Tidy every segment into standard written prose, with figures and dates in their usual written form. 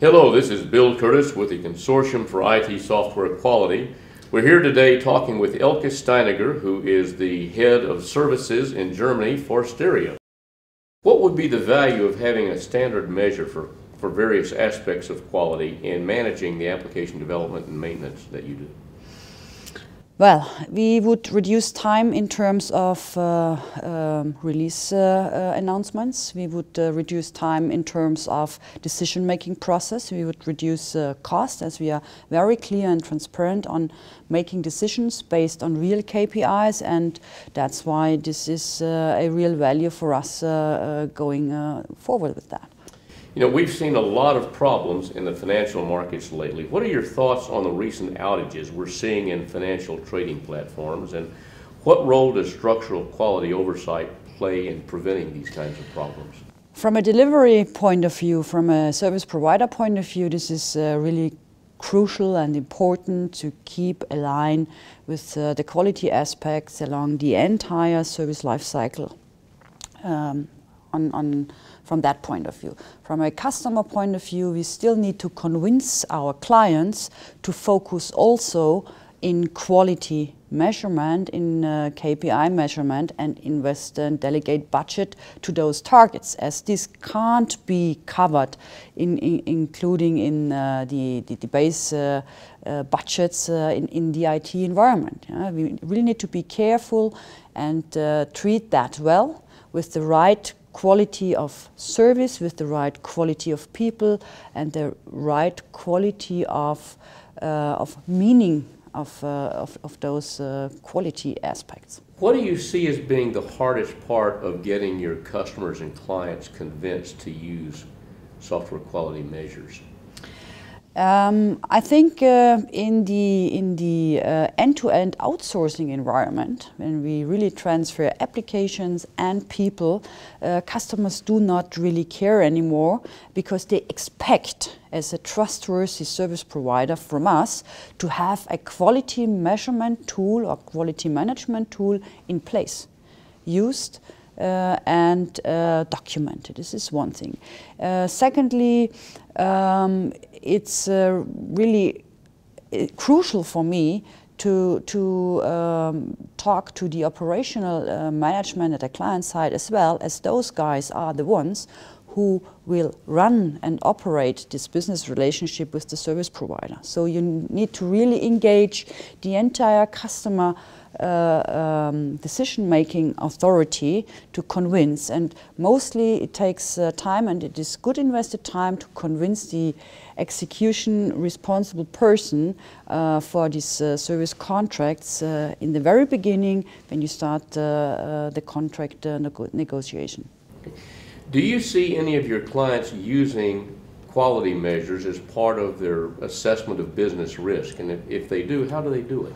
Hello, this is Bill Curtis with the Consortium for IT Software Quality. We're here today talking with Elke Steinegger, who is the head of services in Germany for Steria. What would be the value of having a standard measure for various aspects of quality in managing the application development and maintenance that you do? Well, we would reduce time in terms of release announcements. We would reduce time in terms of decision-making process. We would reduce cost, as we are very clear and transparent on making decisions based on real KPIs, and that's why this is a real value for us going forward with that. You know, we've seen a lot of problems in the financial markets lately. What are your thoughts on the recent outages we're seeing in financial trading platforms, and what role does structural quality oversight play in preventing these kinds of problems? From a delivery point of view, from a service provider point of view, this is really crucial and important to keep aligned with the quality aspects along the entire service life cycle. From that point of view. From a customer point of view, we still need to convince our clients to focus also in quality measurement, in KPI measurement, and invest and delegate budget to those targets, as this can't be covered including in the base budgets in the IT environment. We really need to be careful and treat that well with the right quality of service, with the right quality of people, and the right quality of meaning of those quality aspects. What do you see as being the hardest part of getting your customers and clients convinced to use software quality measures? I think in the end-to-end outsourcing environment, when we really transfer applications and people, customers do not really care anymore, because they expect, as a trustworthy service provider from us, to have a quality measurement tool or quality management tool in place, used and documented. This is one thing. Secondly, it's really crucial for me to talk to the operational management at the client side, as well, as those guys are the ones who will run and operate this business relationship with the service provider. So you need to really engage the entire customer decision-making authority to convince, and mostly it takes time, and it is good invested time to convince the execution responsible person for these service contracts in the very beginning, when you start the contract negotiation. Do you see any of your clients using quality measures as part of their assessment of business risk? And if they do, how do they do it?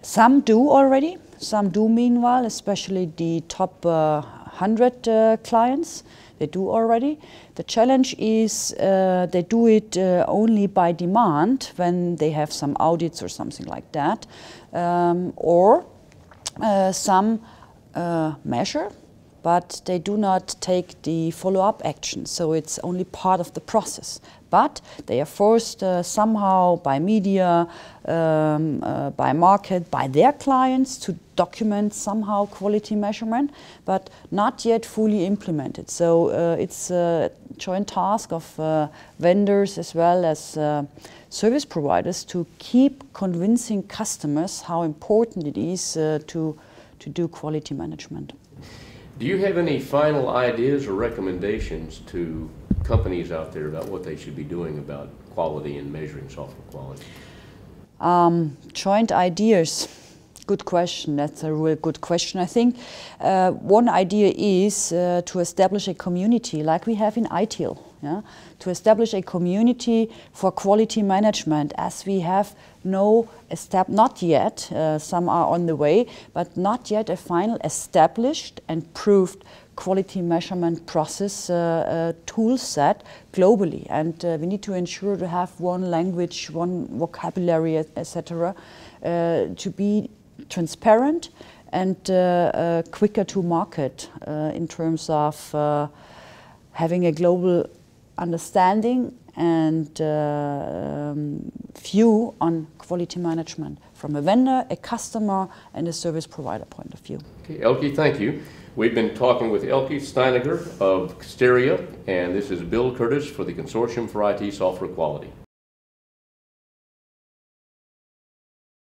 Some do already. Some do meanwhile, especially the top 100 clients. They do already. The challenge is they do it only by demand, when they have some audits or something like that, or some measure, but they do not take the follow-up action, so it's only part of the process. But they are forced somehow by media, by market, by their clients to document somehow quality measurement, but not yet fully implemented. So it's a joint task of vendors as well as service providers to keep convincing customers how important it is to do quality management. Do you have any final ideas or recommendations to companies out there about what they should be doing about quality and measuring software quality? Joint ideas. Good question. That's a real good question. I think one idea is to establish a community like we have in ITIL. Yeah? To establish a community for quality management, as we have not yet, some are on the way, but not yet a final established and proved quality measurement process tool set globally. And we need to ensure to have one language, one vocabulary, etc., to be transparent and quicker to market in terms of having a global understanding and view on quality management from a vendor, a customer, and a service provider point of view. Okay, Elke, thank you. We've been talking with Elke Steinegger of Steria, and this is Bill Curtis for the Consortium for IT Software Quality.